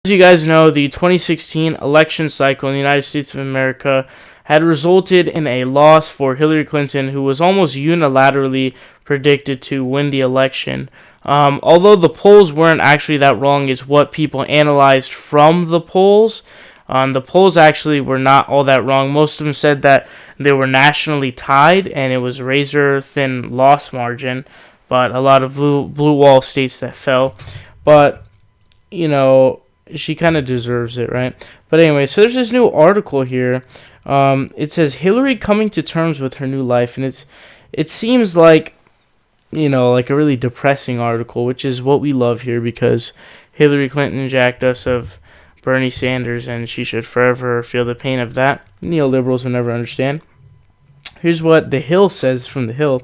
As you guys know, the 2016 election cycle in the United States of America had resulted in a loss for Hillary Clinton, who was almost unilaterally predicted to win the election. Although the polls weren't actually that wrong, is what people analyzed from the polls. The polls actually were not all that wrong. Most of them said that they were nationally tied, and it was razor-thin loss margin. But a lot of blue wall states that fell. But, she kind of deserves it, right? But anyway, so there's this new article here. It says Hillary coming to terms with her new life, and it seems like, like a really depressing article, which is what we love here because Hillary Clinton jacked us of Bernie Sanders, and she should forever feel the pain of that. Neoliberals will never understand. Here's what The Hill says from The Hill.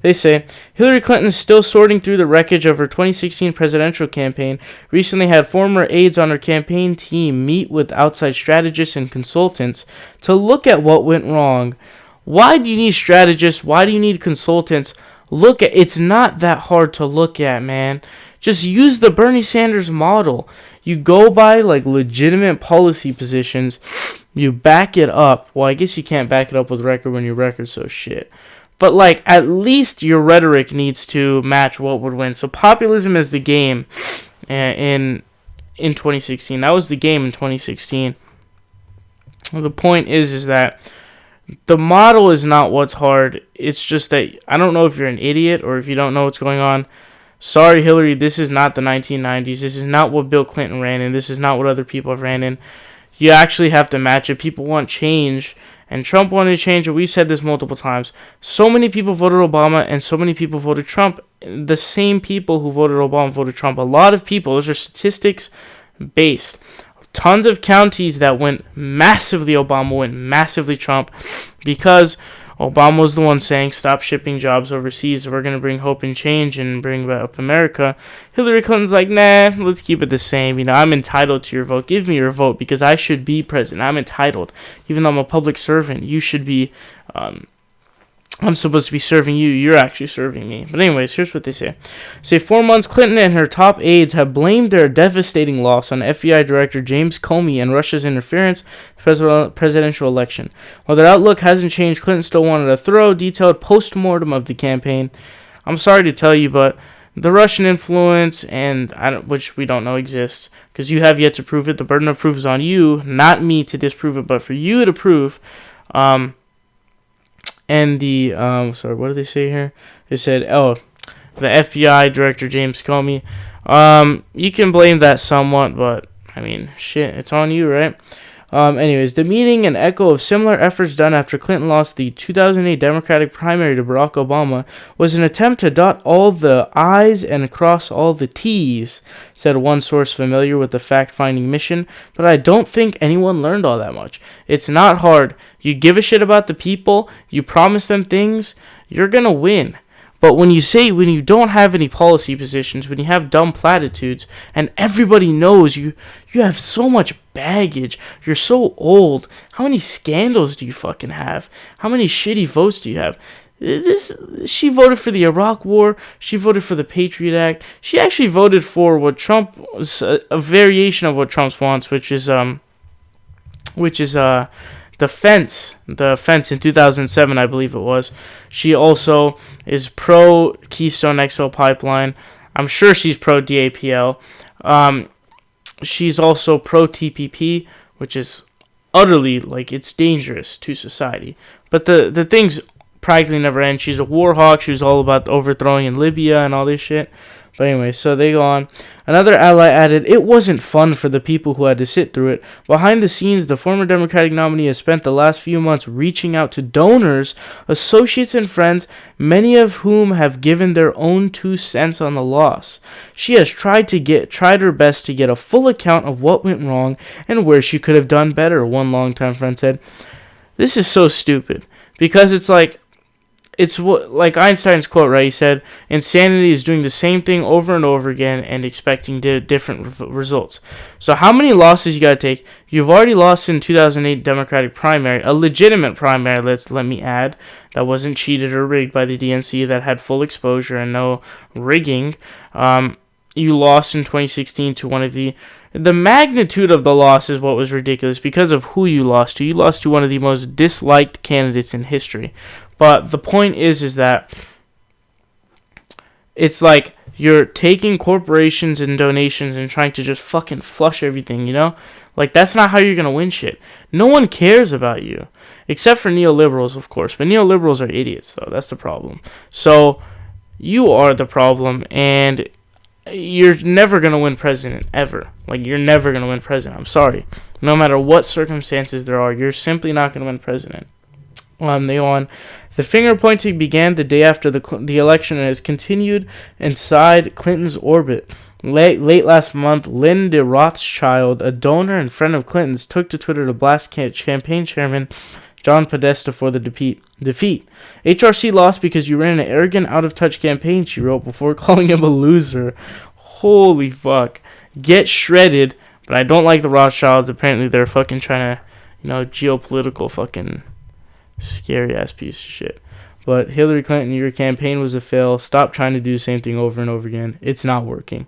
They say, Hillary Clinton is still sorting through the wreckage of her 2016 presidential campaign. Recently had former aides on her campaign team meet with outside strategists and consultants to look at what went wrong. Why do you need strategists? Why do you need consultants? It's not that hard to look at, man. Just use the Bernie Sanders model. You go by legitimate policy positions. You back it up. Well, I guess you can't back it up with record when your record's so shit. But at least your rhetoric needs to match what would win. So populism is the game in 2016. That was the game in 2016. Well, the point is that the model is not what's hard. It's just that I don't know if you're an idiot or if you don't know what's going on. Sorry, Hillary, this is not the 1990s. This is not what Bill Clinton ran in. This is not what other people have ran in. You actually have to match it. People want change, and Trump wanted change, and we've said this multiple times. So many people voted Obama, and so many people voted Trump. The same people who voted Obama voted Trump. A lot of people, those are statistics based. Tons of counties that went massively Obama, went massively Trump, because Obama was the one saying, stop shipping jobs overseas. We're going to bring hope and change and bring up America. Hillary Clinton's like, nah, let's keep it the same. I'm entitled to your vote. Give me your vote because I should be president. I'm entitled. Even though I'm a public servant, you should be, I'm supposed to be serving you. You're actually serving me. But anyways, here's what they say. Say 4 months, Clinton and her top aides have blamed their devastating loss on FBI Director James Comey and Russia's interference in the presidential election. While their outlook hasn't changed, Clinton still wanted a thorough, detailed post-mortem of the campaign. I'm sorry to tell you, but the Russian influence, which we don't know exists, because you have yet to prove it. The burden of proof is on you, not me to disprove it, but for you to prove. And the, what did they say here? They said, the FBI Director James Comey. You can blame that somewhat, but, shit, it's on you, right? Anyways, the meeting, an echo of similar efforts done after Clinton lost the 2008 Democratic primary to Barack Obama, was an attempt to dot all the I's and cross all the T's, said one source familiar with the fact-finding mission, but I don't think anyone learned all that much. It's not hard. You give a shit about the people, you promise them things, you're gonna win. But when you don't have any policy positions, when you have dumb platitudes, and everybody knows you have so much baggage, you're so old, how many scandals do you fucking have? How many shitty votes do you have? She voted for the Iraq War, she voted for the Patriot Act, she actually voted for what Trump was, a variation of what Trump wants, which is the fence in 2007, I believe it was. She also is pro Keystone XL pipeline. I'm sure she's pro DAPL. She's also pro TPP, which is utterly, it's dangerous to society. But the things practically never end. She's a war hawk. She was all about overthrowing in Libya and all this shit. But anyway, so they go on. Another ally added, it wasn't fun for the people who had to sit through it. Behind the scenes, the former Democratic nominee has spent the last few months reaching out to donors, associates, and friends, many of whom have given their own 2 cents on the loss. She has tried her best to get a full account of what went wrong and where she could have done better, one longtime friend said. This is so stupid, because it's like Einstein's quote, right? He said, insanity is doing the same thing over and over again and expecting different results. So how many losses you got to take? You've already lost in 2008 Democratic primary, a legitimate primary, let me add, that wasn't cheated or rigged by the DNC, that had full exposure and no rigging. You lost in 2016 to one of the The magnitude of the loss is what was ridiculous because of who you lost to. You lost to one of the most disliked candidates in history. But the point is that it's like you're taking corporations and donations and trying to just fucking flush everything, you know? Like, that's not how you're going to win shit. No one cares about you. Except for neoliberals, of course. But neoliberals are idiots, though. That's the problem. So, you are the problem, and you're never going to win president, ever. Like, you're never going to win president. I'm sorry. No matter what circumstances there are, you're simply not going to win president. The finger pointing began the day after the election and has continued inside Clinton's orbit. Late last month, Linda Rothschild, a donor and friend of Clinton's, took to Twitter to blast campaign chairman John Podesta for the defeat. HRC lost because you ran an arrogant, out-of-touch campaign, she wrote, before calling him a loser. Holy fuck. Get shredded, but I don't like the Rothschilds. Apparently they're fucking trying to, geopolitical fucking scary-ass piece of shit. But Hillary Clinton, your campaign was a fail. Stop trying to do the same thing over and over again. It's not working.